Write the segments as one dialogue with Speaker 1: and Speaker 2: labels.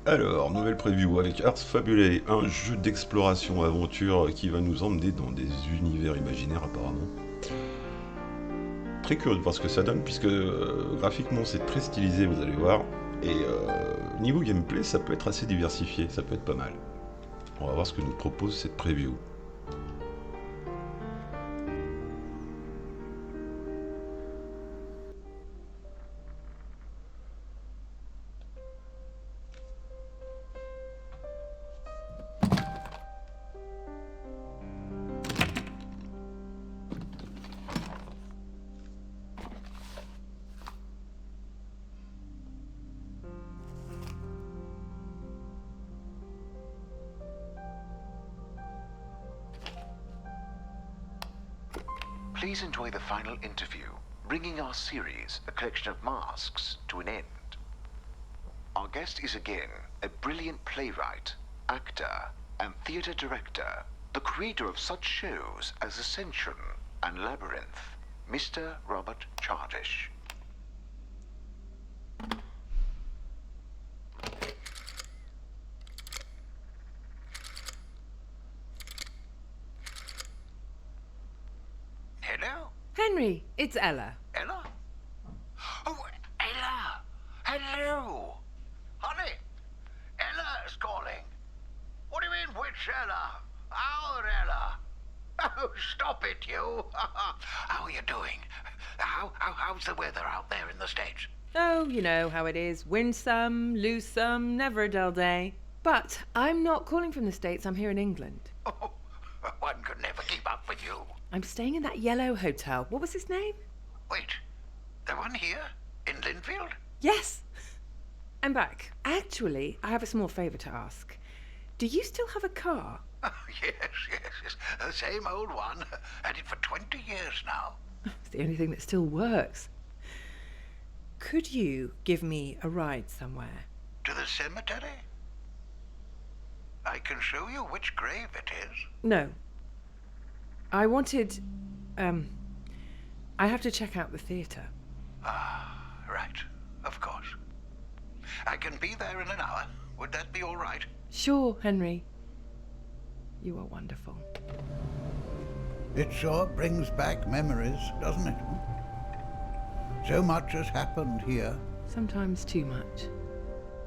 Speaker 1: Alors, nouvelle preview avec Ars Fabulae, un jeu d'exploration aventure qui va nous emmener dans des univers imaginaires apparemment. Très curieux de voir ce que ça donne puisque graphiquement c'est très stylisé, vous allez voir, et niveau gameplay ça peut être assez diversifié, ça peut être pas mal. On va voir ce que nous propose cette preview.
Speaker 2: Please enjoy the final interview, bringing our series, A Collection of Masks, to an end. Our guest is again a brilliant playwright, actor, and theatre director, the creator of such shows as Ascension and Labyrinth, Mr. Robert Chardish. Hello?
Speaker 3: Henry, it's Ella.
Speaker 2: Ella? Oh, Ella! Hello! Honey, Ella's calling. What do you mean, which Ella? Our Ella? Oh, stop it, you! How are you doing? How's the weather out there in the States?
Speaker 3: Oh, you know how it is. Win some, lose some, never a dull day. But I'm not calling from the States, I'm here in England.
Speaker 2: Oh, one could never keep up with you.
Speaker 3: I'm staying in that yellow hotel. What was his name?
Speaker 2: Wait, the one here? In Linfield?
Speaker 3: Yes! I'm back. Actually, I have a small favour to ask. Do you still have a car?
Speaker 2: Oh, yes. The same old one. Had it for 20 years now.
Speaker 3: It's the only thing that still works. Could you give me a ride somewhere?
Speaker 2: To the cemetery? I can show you which grave it is.
Speaker 3: No. I wanted... I have to check out the theatre.
Speaker 2: Ah, right. Of course. I can be there in an hour. Would that be all right?
Speaker 3: Sure, Henry. You are wonderful.
Speaker 4: It sure brings back memories, doesn't it? So much has happened here.
Speaker 3: Sometimes too much.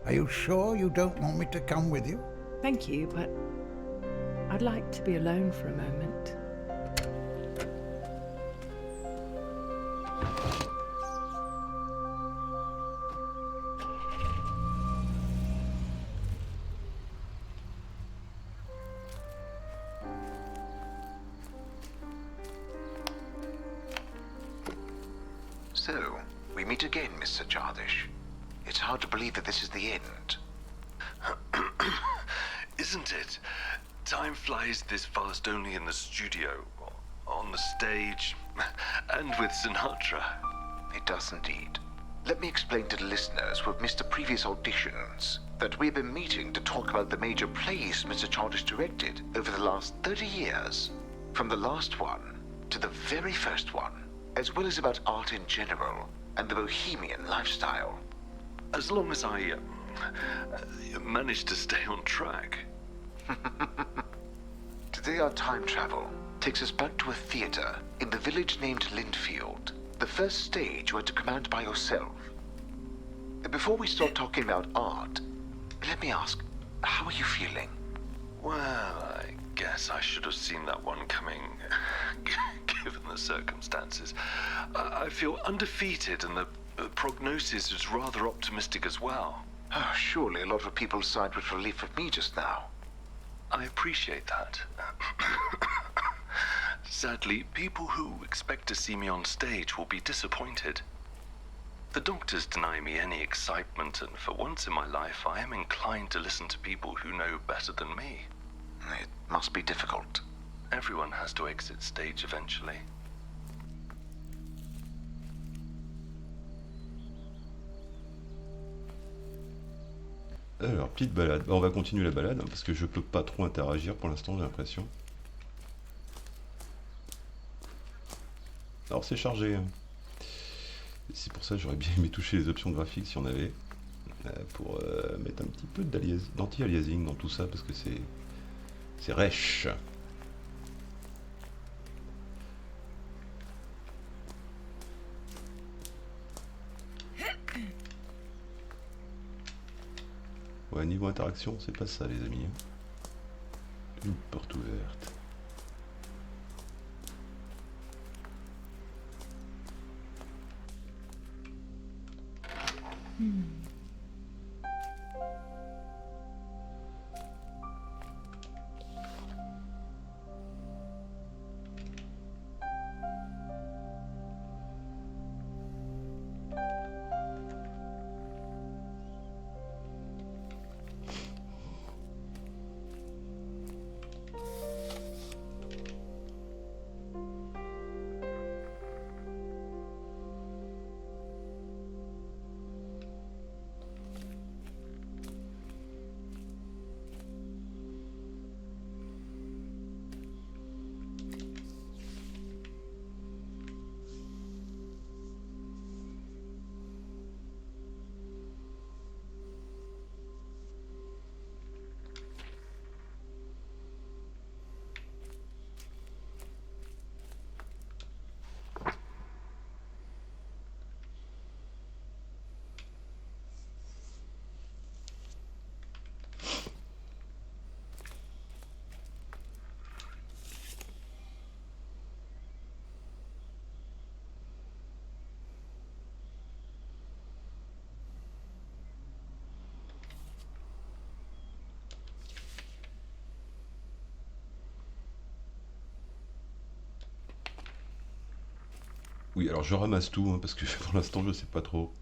Speaker 4: Are you sure you don't want me to come with you?
Speaker 3: Thank you, but I'd like to be alone for a moment.
Speaker 2: So, we meet again, Mr. Chardish. It's hard to believe that this is the end.
Speaker 5: Isn't it? Time flies this fast only in the studio, on the stage, and with Sinatra.
Speaker 2: It does indeed. Let me explain to the listeners who have missed the previous auditions that we've been meeting to talk about the major plays Mr. Chardish directed over the last 30 years, from the last one to the very first one, as well as about art in general and the bohemian lifestyle.
Speaker 5: As long as I manage to stay on track.
Speaker 2: Today our time travel takes us back to a theatre in the village named Linfield, the first stage you had to command by yourself. Before we start talking about art, let me ask, how are you feeling?
Speaker 5: Well, I guess I should have seen that one coming, given the circumstances. I feel undefeated, and the prognosis is rather optimistic as well.
Speaker 2: Oh, surely a lot of people sighed with relief of me just now.
Speaker 5: I appreciate that. Sadly, people who expect to see me on stage will be disappointed. The doctors deny me any excitement, and for once in my life, I am inclined to listen to people who know better than me.
Speaker 2: It must be difficult.
Speaker 5: Everyone has to exit stage eventually.
Speaker 1: Alors, petite balade. Bah, on va continuer la balade, hein, parce que je peux pas trop interagir pour l'instant, j'ai l'impression. Alors, c'est chargé. Hein. C'est pour ça que j'aurais bien aimé toucher les options graphiques si on avait. Pour mettre un petit peu d'anti-aliasing dans tout ça, parce que c'est rêche. Ouais, niveau interaction, c'est pas ça, les amis. Une porte ouverte. Oui, alors je ramasse tout, hein, parce que pour l'instant je sais pas trop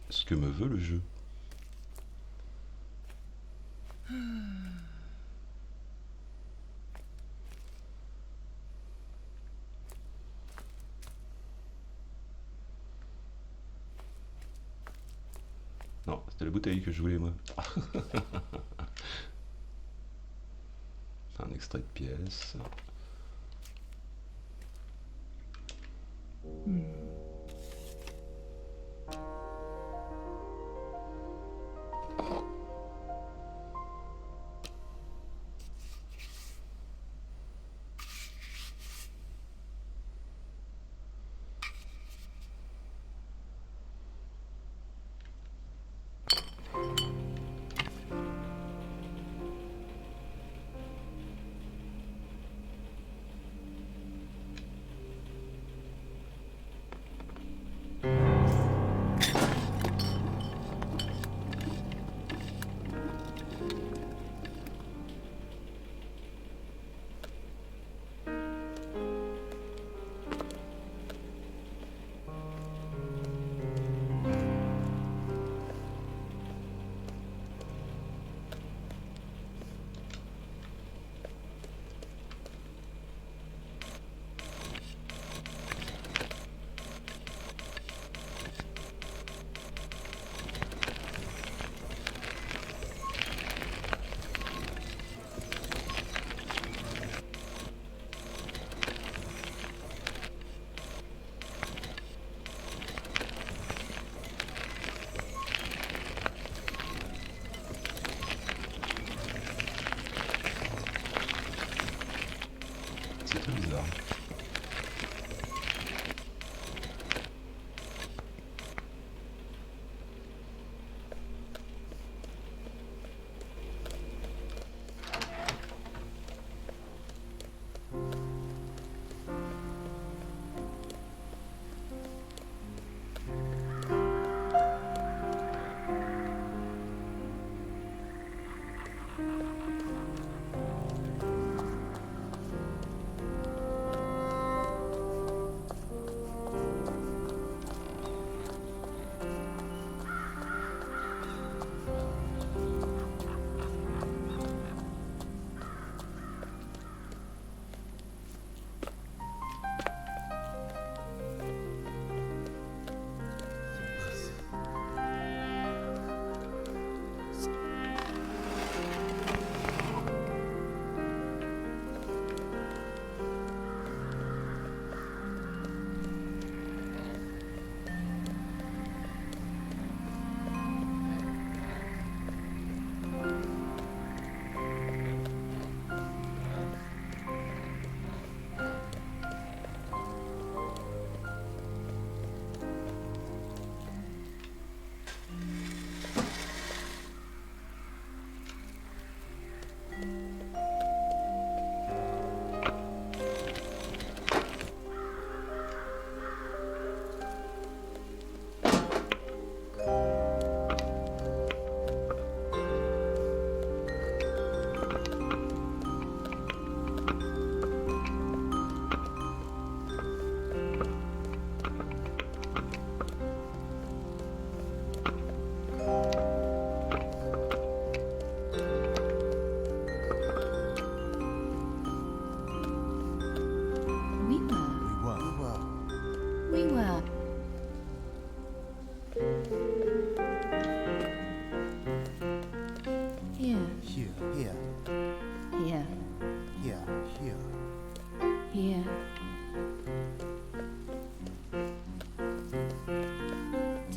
Speaker 1: ce que me veut le jeu. Non, c'était la bouteille que je voulais, moi. Un extrait de pièce.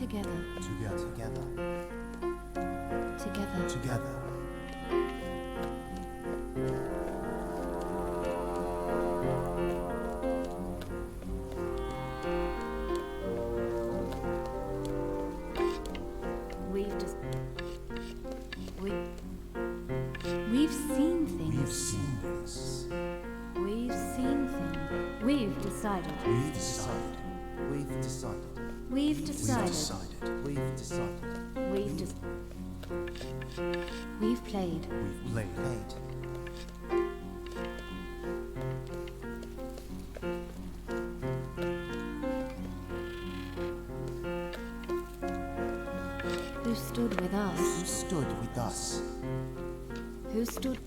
Speaker 6: Together.
Speaker 7: Together.
Speaker 6: Together.
Speaker 7: Together.
Speaker 6: We've seen things.
Speaker 7: We've seen things.
Speaker 6: We've seen things. We've decided.
Speaker 7: We've decided. We've decided.
Speaker 6: We've decided.
Speaker 7: We've decided.
Speaker 6: We've just. We've played.
Speaker 7: We've played.
Speaker 6: Who stood with
Speaker 7: Who
Speaker 6: us?
Speaker 7: stood with us?
Speaker 6: Who stood?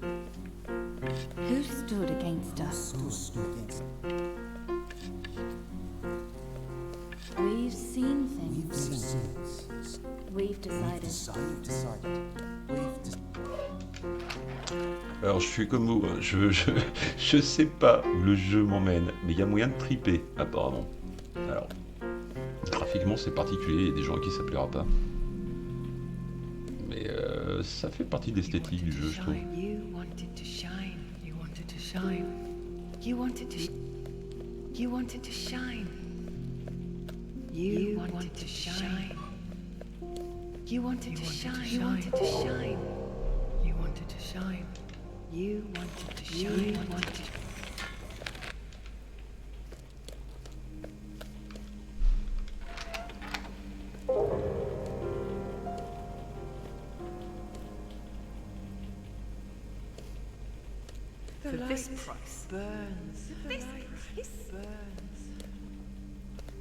Speaker 6: Who stood against us?
Speaker 7: Who stood against us?
Speaker 6: We've seen
Speaker 7: We've
Speaker 6: things.
Speaker 7: seen things.
Speaker 6: We've
Speaker 7: We've
Speaker 6: decided.
Speaker 7: decided. We've decided.
Speaker 1: Alors je suis comme vous, hein. Je sais pas où le jeu m'emmène, mais il y a moyen de triper apparemment. Alors, graphiquement c'est particulier, il y a des gens à qui ça plaira pas. Mais ça fait partie de l'esthétique du jeu, je trouve.
Speaker 3: You wanted to shine. You wanted to shine. You wanted to. You wanted to shine. You wanted to shine. You wanted to shine. You wanted to shine. You wanted to shine. You wanted to shine. You wanted. For this price burns. For this price burns.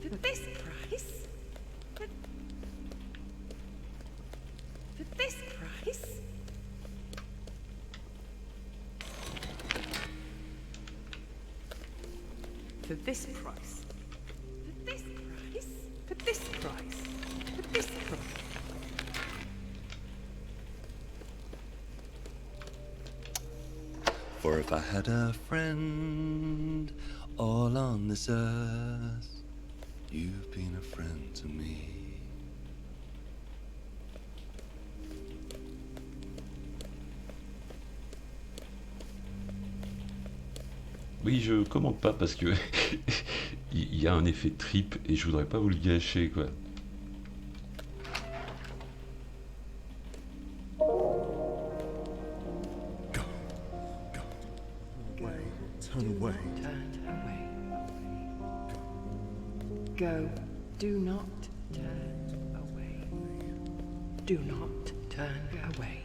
Speaker 3: For this price. For this price. For this price. For this price. For this price. For this price.
Speaker 5: For if I had a friend all on this earth, you've been a friend to me.
Speaker 1: Oui, je commente pas parce que il y a un effet trip et je voudrais pas vous le gâcher quoi.
Speaker 5: Turn away.
Speaker 3: Turn away. Go. Do not turn away. Do not turn away.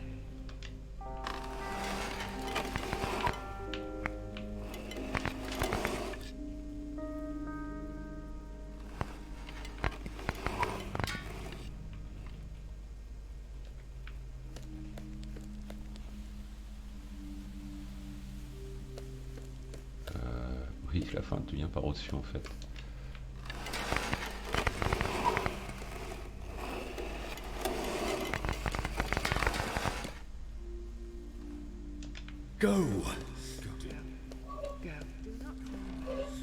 Speaker 1: Oui, la fin devient par au-dessus en fait.
Speaker 5: Go.
Speaker 3: Go.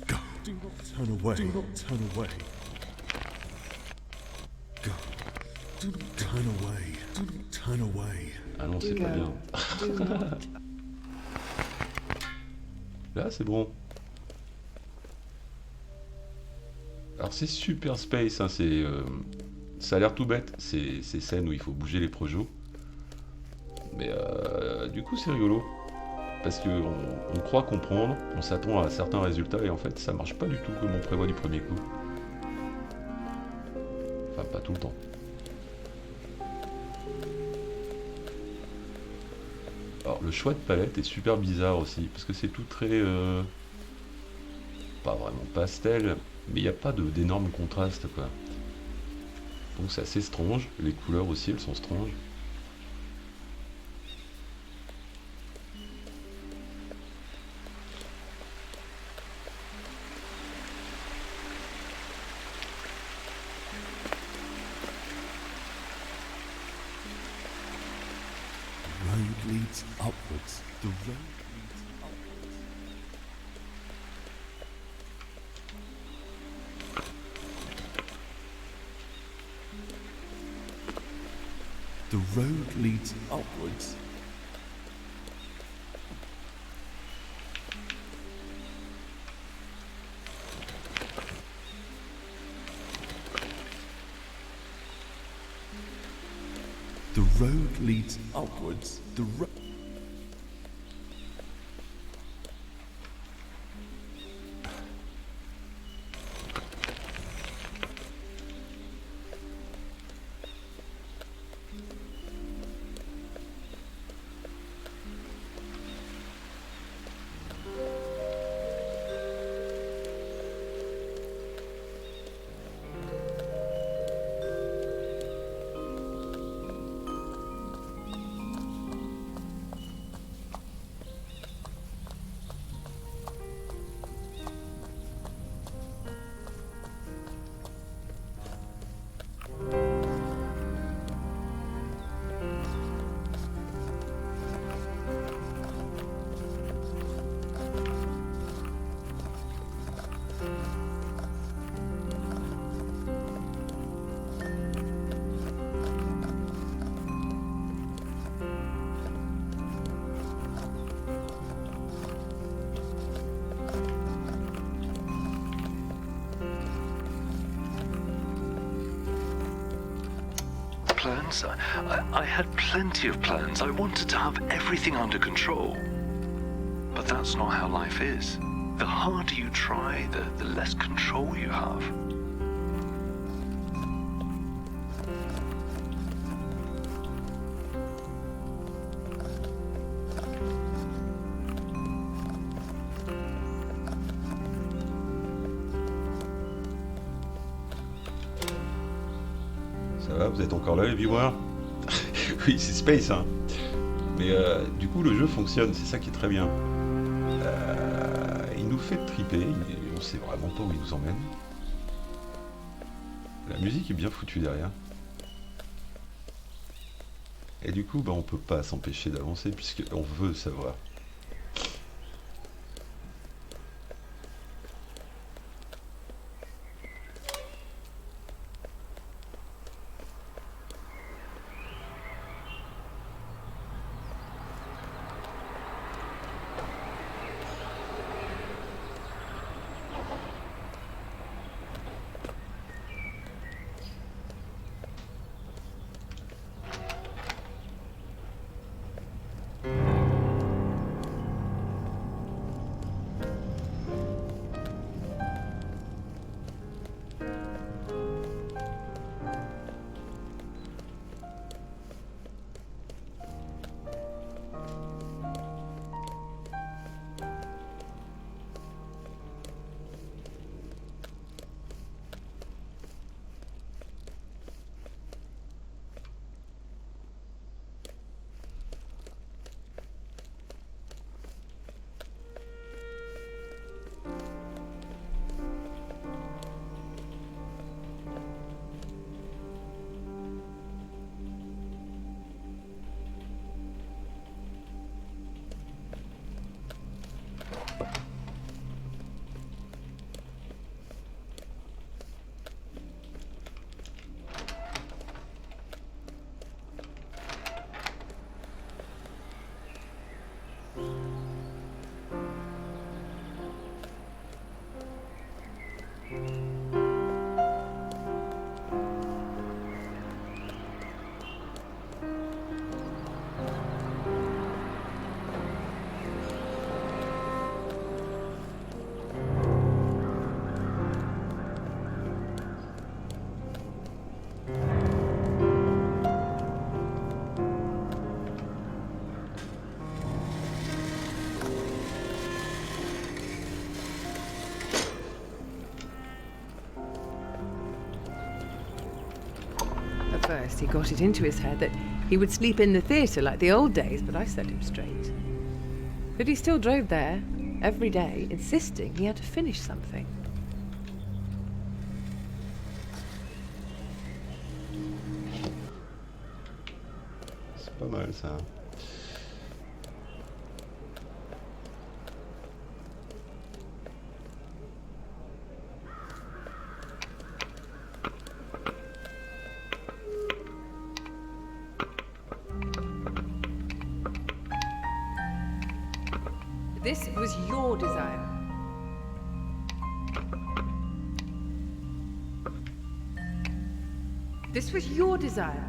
Speaker 5: Go. Do not turn away. Do not turn away. Go. Do not turn away. Do not turn away.
Speaker 1: Ah non, c'est pas bien. Là, c'est bon. Alors c'est super space, hein, ça a l'air tout bête, ces scènes où il faut bouger les projos. Mais du coup c'est rigolo. Parce qu'on on croit comprendre, on s'attend à certains résultats et en fait ça marche pas du tout comme on prévoit du premier coup. Enfin pas tout le temps. Alors le choix de palette est super bizarre aussi, parce que c'est tout très... pas vraiment pastel, mais il n'y a pas d'énormes contrastes quoi. Donc c'est assez strange, les couleurs aussi elles sont stranges.
Speaker 5: Road leads upwards. The road leads upwards. The road leads upwards. The road leads upwards. The road. Plans? I had plenty of plans. I wanted to have everything under control. But that's not how life is. The harder you try, the less control you have.
Speaker 1: Ça va, vous êtes encore là les viewers? Oui, c'est Space, hein. Mais du coup, le jeu fonctionne, c'est ça qui est très bien. Il nous fait triper, on sait vraiment pas où il nous emmène. La musique est bien foutue derrière. Et du coup, bah, on peut pas s'empêcher d'avancer puisqu'on veut savoir.
Speaker 3: First, he got it into his head that he would sleep in the theatre like the old days, but I set him straight. But he still drove there every day, insisting he had to finish something.
Speaker 1: C'est pas mal ça.
Speaker 3: This was your desire. This was your desire.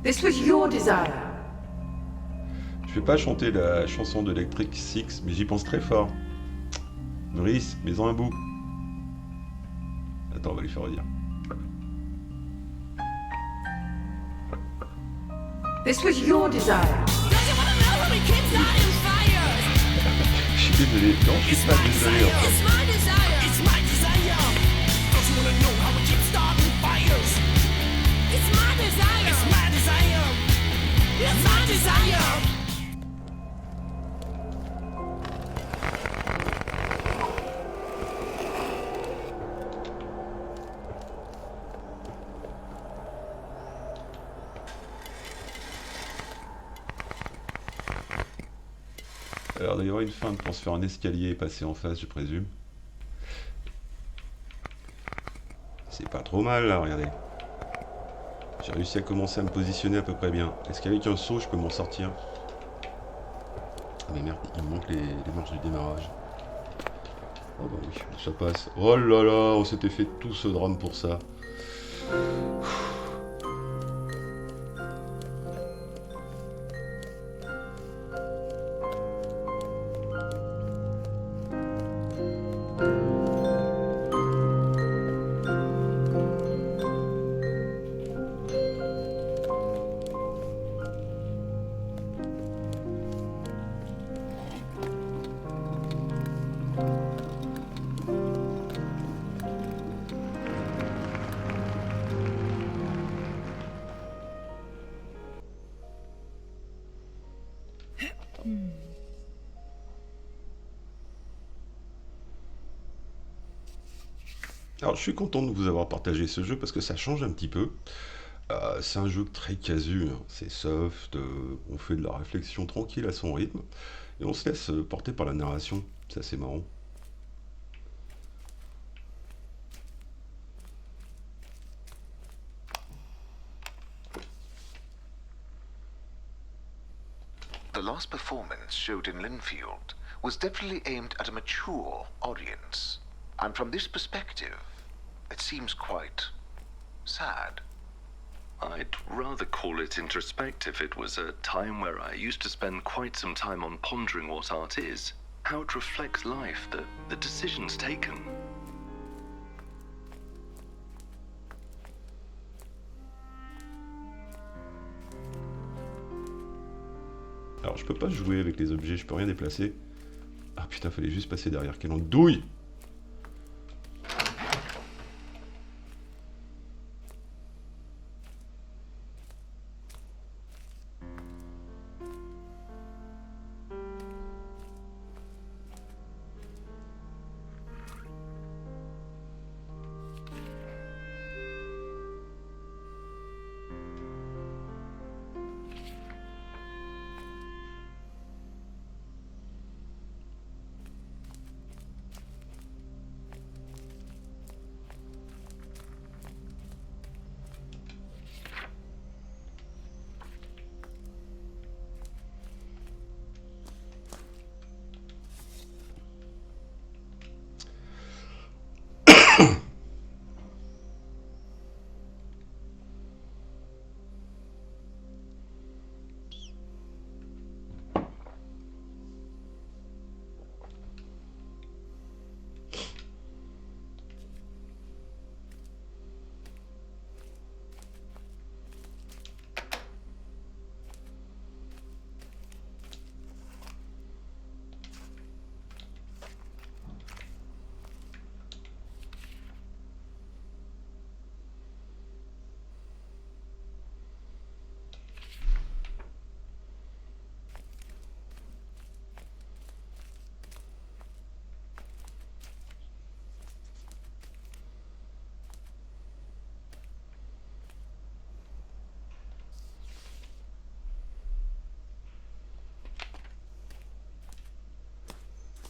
Speaker 3: This was your desire.
Speaker 1: Je vais pas chanter la chanson de Electric Six, mais j'y pense très fort. Brice, mets-en un bout. Attends, on va lui faire redire.
Speaker 3: This was your desire.
Speaker 1: Je suis désolé. Non, je suis pas désolé. En fait. Alors, il y aura une feinte pour se faire un escalier et passer en face, je présume. C'est pas trop mal, là, regardez. J'ai réussi à commencer à me positionner à peu près bien. Est-ce qu'avec un saut, je peux m'en sortir? Mais merde, il me manque les marches du démarrage. Oh bah oui, ça passe. Oh là là, on s'était fait tout ce drame pour ça. Alors je suis content de vous avoir partagé ce jeu parce que ça change un petit peu. C'est un jeu très casu, hein. C'est soft, on fait de la réflexion tranquille à son rythme et on se laisse porter par la narration, c'est assez marrant.
Speaker 2: The last performance showed in Linfield was definitely aimed at a mature audience. And from this perspective, it seems quite sad.
Speaker 5: I'd rather call it introspective. It was a time where I used to spend quite some time on pondering what art is, how it reflects life, the decisions taken.
Speaker 1: Alors je peux pas jouer avec les objets, je peux rien déplacer. Ah putain, fallait juste passer derrière, quelle andouille!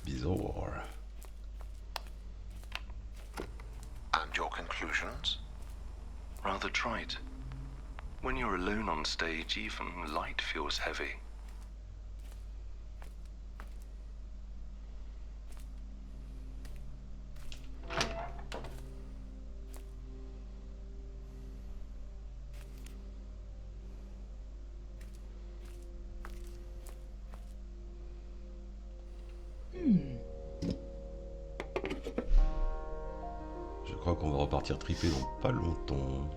Speaker 1: Bizarre.
Speaker 2: And your conclusions?
Speaker 5: Rather trite. When you're alone on stage, even light feels heavy.
Speaker 1: Je crois qu'on va repartir triper dans pas longtemps.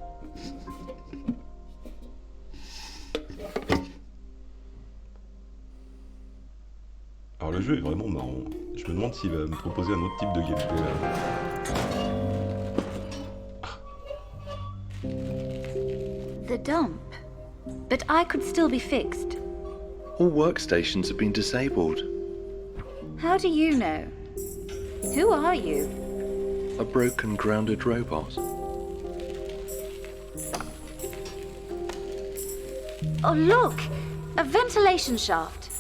Speaker 1: Alors le jeu est vraiment marrant. Je me demande s'il va me proposer un autre type de gameplay là.
Speaker 8: The dump. But I could still be fixed.
Speaker 5: All workstations have been disabled.
Speaker 8: How do you know? Who are you?
Speaker 5: A broken, grounded robot.
Speaker 8: Oh, look! A ventilation shaft.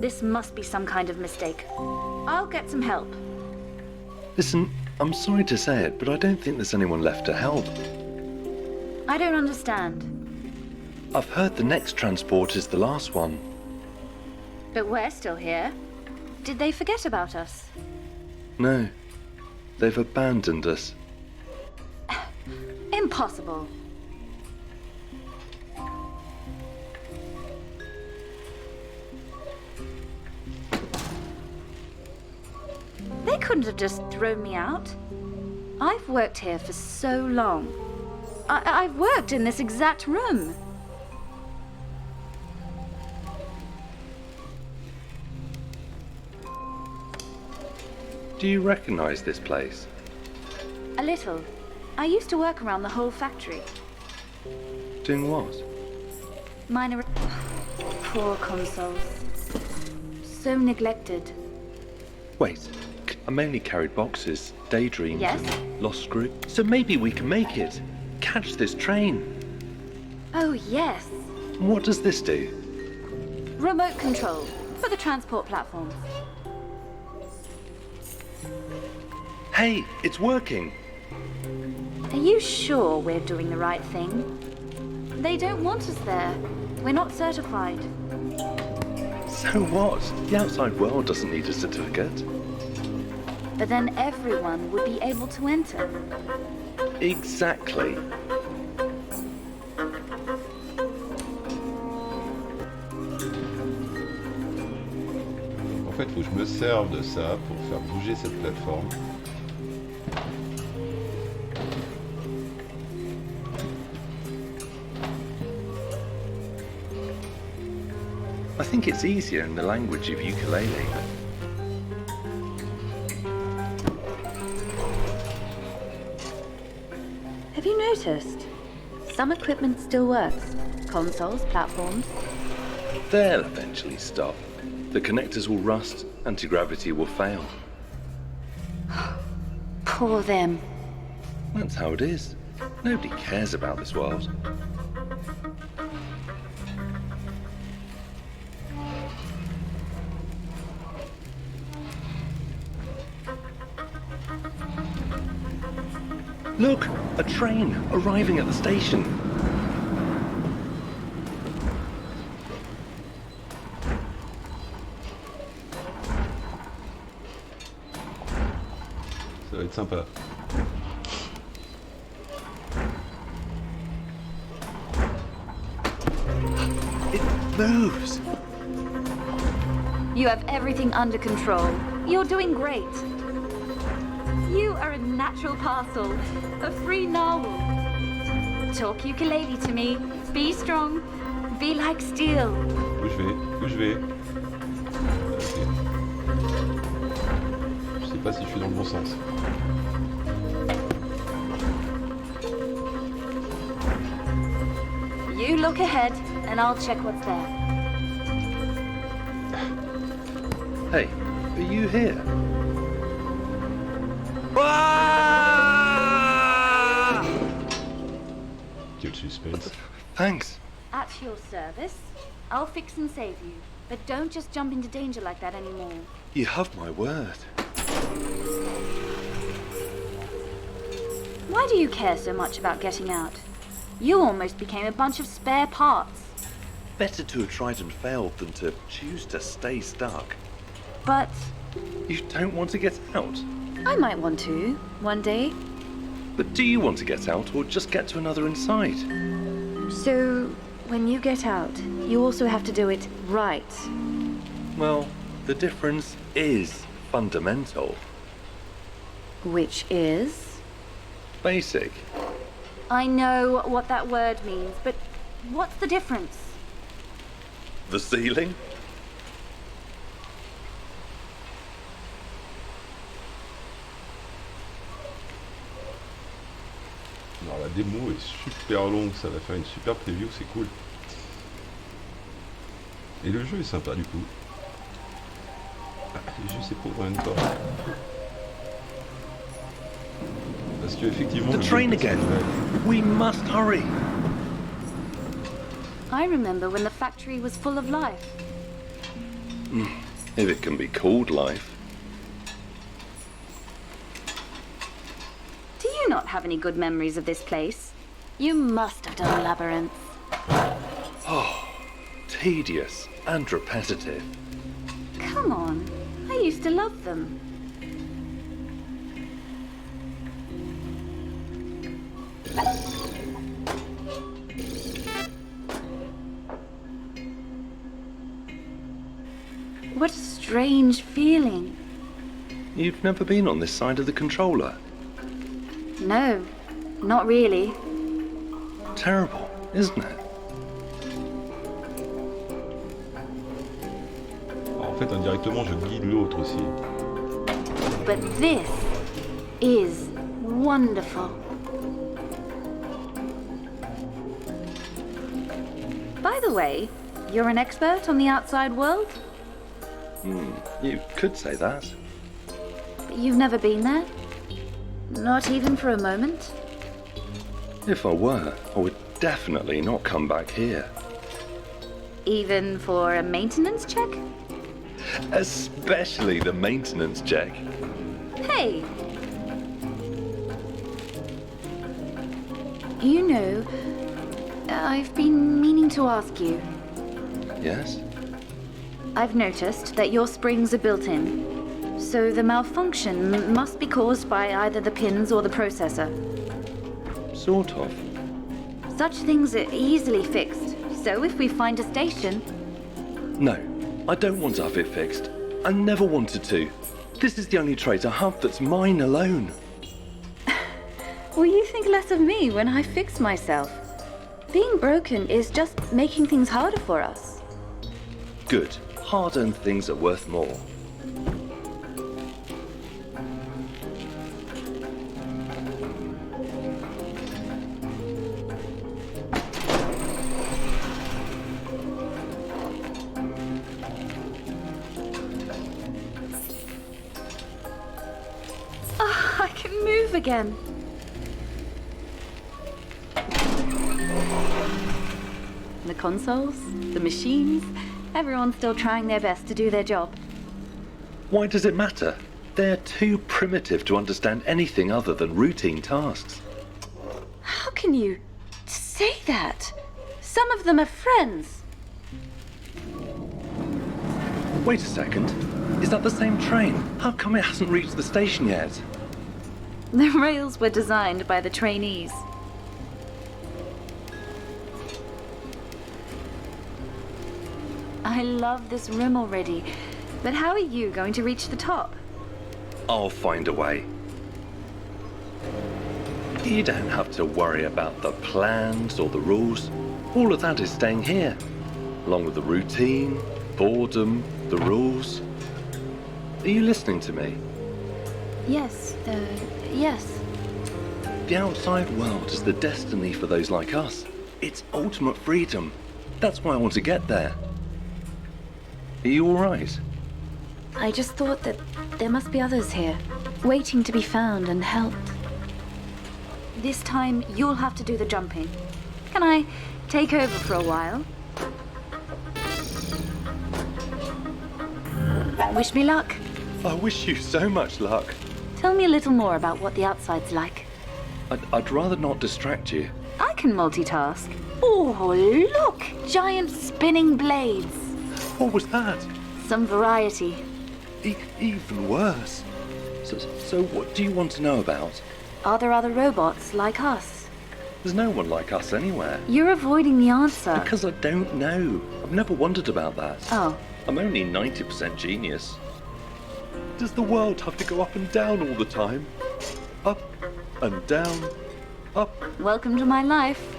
Speaker 8: This must be some kind of mistake. I'll get some help.
Speaker 5: Listen, I'm sorry to say it, but I don't think there's anyone left to help.
Speaker 8: I don't understand.
Speaker 5: I've heard the next transport is the last one.
Speaker 8: But we're still here. Did they forget about us?
Speaker 5: No, they've abandoned us.
Speaker 8: Impossible. They couldn't have just thrown me out. I've worked here for so long. I've worked in this exact room.
Speaker 5: Do you recognize this place?
Speaker 8: A little. I used to work around the whole factory.
Speaker 5: Doing what?
Speaker 8: Minor... Poor consoles. So neglected.
Speaker 5: Wait, I mainly carried boxes, daydreams,
Speaker 8: Yes?
Speaker 5: and lost screw. So maybe we can make it. Catch this train.
Speaker 8: Oh, yes.
Speaker 5: What does this do?
Speaker 8: Remote control for the transport platforms.
Speaker 5: Hey, it's working.
Speaker 8: Are you sure we're doing the right thing? They don't want us there. We're not certified.
Speaker 5: So what? The outside world doesn't need a certificate.
Speaker 8: But then everyone would be able to enter.
Speaker 5: Exactly.
Speaker 1: En fait, il faut que je me serve de ça pour faire bouger cette plateforme.
Speaker 5: I think it's easier in the language of ukulele.
Speaker 8: Have you noticed? Some equipment still works. Consoles, platforms.
Speaker 5: They'll eventually stop. The connectors will rust, anti-gravity will fail.
Speaker 8: Poor them.
Speaker 5: That's how it is. Nobody cares about this world. Look, a train arriving at the station.
Speaker 1: Ça va être sympa.
Speaker 5: It moves.
Speaker 8: You have everything under control. You're doing great. You are a natural parcel, a free narwhal. Talk ukulele to me. Be strong. Be like steel.
Speaker 1: Où je vais? Où je vais? Ok. Je sais pas si je suis dans le bon sens.
Speaker 8: You look ahead, and I'll check what's there.
Speaker 5: Hey, are you here?
Speaker 1: Ok. de suspense.
Speaker 5: Thanks.
Speaker 8: At your service. I'll fix and save you. But don't just jump into danger like that anymore.
Speaker 5: You have my word.
Speaker 8: Why do you care so much about getting out? You almost became a bunch of spare parts.
Speaker 5: Better to have tried and failed than to choose to stay stuck.
Speaker 8: But
Speaker 5: You don't want to get out?
Speaker 8: I might want to, one day.
Speaker 5: But do you want to get out or just get to another inside?
Speaker 8: So, when you get out, you also have to do it right.
Speaker 5: Well, the difference is fundamental.
Speaker 8: Which is?
Speaker 5: Basic.
Speaker 8: I know what that word means, but what's the difference?
Speaker 5: The ceiling?
Speaker 1: Alors la démo est super longue, ça va faire une super preview, c'est cool. Et le jeu est sympa du coup. Ah, je sais pas combien de temps. Parce que effectivement.
Speaker 5: The train again. We must hurry.
Speaker 8: I remember when the factory was full of life.
Speaker 5: If it can be called life.
Speaker 8: Do you not have any good memories of this place? You must have done a labyrinth.
Speaker 5: Tedious and repetitive.
Speaker 8: Come on, I used to love them. What a strange feeling.
Speaker 5: You've never been on this side of the controller.
Speaker 8: No, not really.
Speaker 5: Terrible, isn't it?
Speaker 1: En fait, indirectement, je guide l'autre aussi.
Speaker 8: But this is wonderful. By the way, you're an expert on the outside world?
Speaker 5: You could say that.
Speaker 8: But you've never been there? Not even for a moment?
Speaker 5: If I were, I would definitely not come back here.
Speaker 8: Even for a maintenance check?
Speaker 5: Especially the maintenance check.
Speaker 8: Hey! You know, I've been meaning to ask you.
Speaker 5: Yes?
Speaker 8: I've noticed that your springs are built in, so the malfunction must be caused by either the pins or the processor.
Speaker 5: Sort of.
Speaker 8: Such things are easily fixed, so if we find a station...
Speaker 5: No, I don't want to have it fixed. I never wanted to. This is the only trait I have that's mine alone.
Speaker 8: Will you think less of me when I fix myself? Being broken is just making things harder for us.
Speaker 5: Good. Hard-earned things are worth more.
Speaker 8: Oh, I can move again. The consoles, the machines, everyone's still trying their best to do their job.
Speaker 5: Why does it matter? They're too primitive to understand anything other than routine tasks.
Speaker 8: How can you say that? Some of them are friends.
Speaker 5: Wait a second. Is that the same train? How come it hasn't reached the station yet?
Speaker 8: The rails were designed by the trainees. I love this room already, but how are you going to reach the top?
Speaker 5: I'll find a way. You don't have to worry about the plans or the rules. All of that is staying here, along with the routine, boredom, the rules. Are you listening to me?
Speaker 8: Yes, yes.
Speaker 5: The outside world is the destiny for those like us. It's ultimate freedom. That's why I want to get there. Are you all right?
Speaker 8: I just thought that there must be others here, waiting to be found and helped. This time, you'll have to do the jumping. Can I take over for a while? Wish me luck.
Speaker 5: I wish you so much luck.
Speaker 8: Tell me a little more about what the outside's like.
Speaker 5: I'd rather not distract you.
Speaker 8: I can multitask. Oh, look! Giant spinning blades.
Speaker 5: What was that?
Speaker 8: Some variety.
Speaker 5: Even worse. So what do you want to know about?
Speaker 8: Are there other robots like us?
Speaker 5: There's no one like us anywhere.
Speaker 8: You're avoiding the answer.
Speaker 5: Because I don't know. I've never wondered about that.
Speaker 8: Oh.
Speaker 5: I'm only 90% genius. Does the world have to go up and down all the time? Up and down, up.
Speaker 8: Welcome to my life.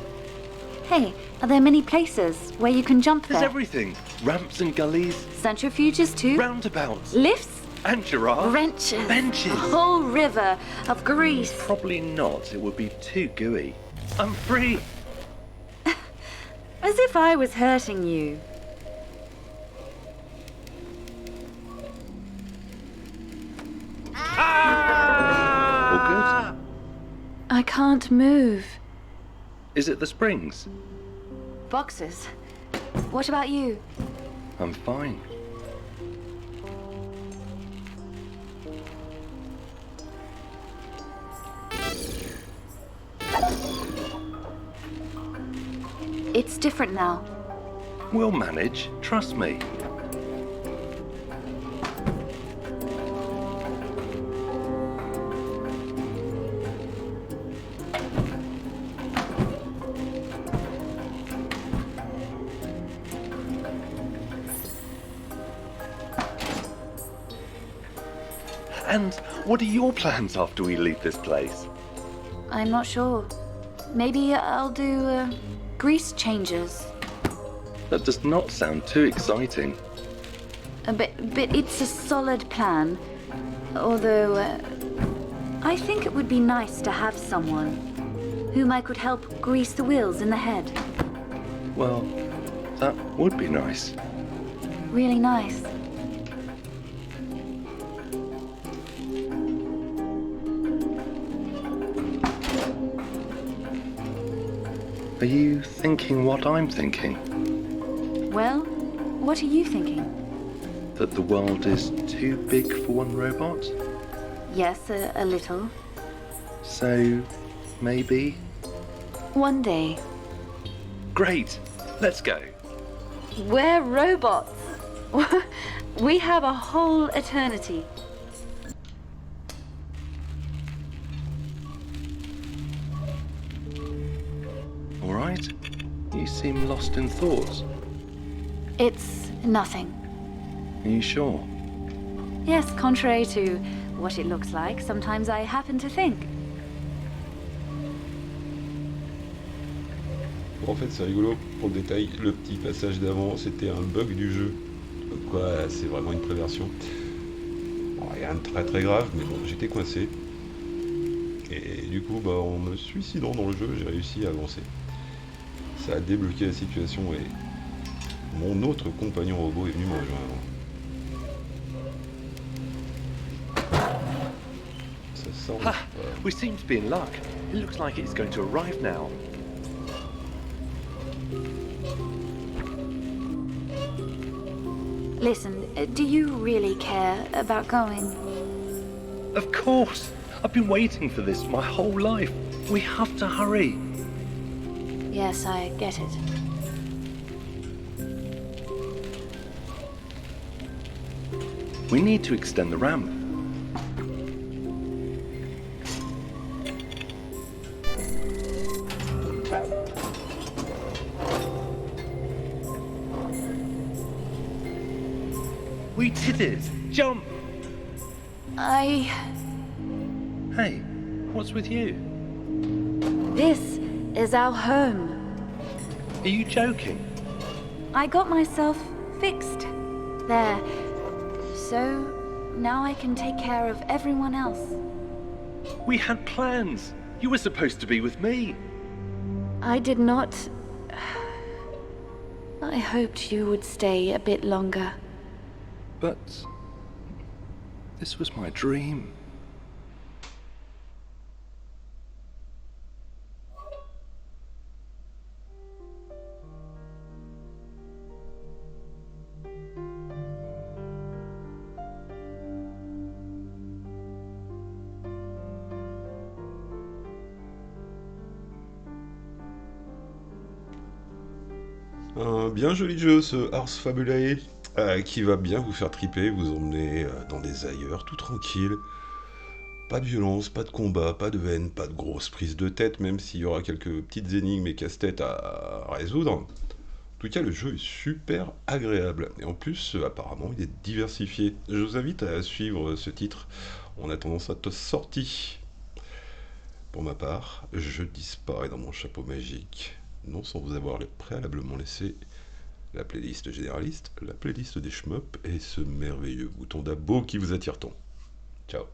Speaker 8: Hey, are there many places where you can jump there?
Speaker 5: There's everything. Ramps and gullies.
Speaker 8: Centrifuges too?
Speaker 5: Roundabouts.
Speaker 8: Lifts?
Speaker 5: And giraffes.
Speaker 8: Wrenches.
Speaker 5: Benches.
Speaker 8: A whole river of grease.
Speaker 5: Probably not. It would be too gooey. I'm free.
Speaker 8: As if I was hurting you.
Speaker 5: All good?
Speaker 8: I can't move.
Speaker 5: Is it the springs?
Speaker 8: Boxes. What about you?
Speaker 5: I'm fine.
Speaker 8: It's different now.
Speaker 5: We'll manage. Trust me. And what are your plans after we leave this place?
Speaker 8: I'm not sure. Maybe I'll do grease changes.
Speaker 5: That does not sound too exciting.
Speaker 8: But it's a solid plan. Although, I think it would be nice to have someone whom I could help grease the wheels in the head.
Speaker 5: Well, that would be nice.
Speaker 8: Really nice.
Speaker 5: Are you thinking what I'm thinking?
Speaker 8: Well, what are you thinking?
Speaker 5: That the world is too big for one robot?
Speaker 8: Yes, a little.
Speaker 5: So, maybe?
Speaker 8: One day.
Speaker 5: Great! Let's go!
Speaker 8: We're robots. We have a whole eternity.
Speaker 5: All right? You seem lost in thought.
Speaker 8: It's nothing.
Speaker 5: Are you sure?
Speaker 8: Yes, contrary to what it looks like, sometimes I happen to think.
Speaker 1: Bon, en fait, c'est rigolo. Pour le détail, le petit passage d'avant, c'était un bug du jeu. Donc quoi, c'est vraiment une préversion. Bon, rien de très très grave, mais bon, j'étais coincé. Et du coup, bah, en me suicidant dans le jeu, j'ai réussi à avancer. Ça a débloqué la situation et mon autre compagnon robot est venu me rejoindre. Ça sent...
Speaker 5: Ha! We seem to be in luck. It looks like it's going to arrive now.
Speaker 8: Listen, do you really care about going?
Speaker 5: Of course! I've been waiting for this my whole life. We have to hurry.
Speaker 8: Yes, I get it.
Speaker 5: We need to extend the ramp. We did it! Jump!
Speaker 8: Hey,
Speaker 5: what's with you?
Speaker 8: this is our home.
Speaker 5: Are you joking?
Speaker 8: I got myself fixed there. So now I can take care of everyone else.
Speaker 5: We had plans. You were supposed to be with me.
Speaker 8: I did not. I hoped you would stay a bit longer.
Speaker 5: But this was my dream.
Speaker 1: bien joli jeu ce Ars Fabulae, qui va bien vous faire triper, vous emmener dans des ailleurs, tout tranquille. Pas de violence, pas de combat, pas de haine, pas de grosse prise de tête, même s'il y aura quelques petites énigmes et casse-têtes à résoudre. En tout cas, le jeu est super agréable. Et en plus, apparemment, il est diversifié. Je vous invite à suivre ce titre. On a tendance à te sortir. Pour ma part, je disparais dans mon chapeau magique. Non sans vous avoir préalablement laissé la playlist généraliste, la playlist des shmups et ce merveilleux bouton d'abo qui vous attire tant. Ciao.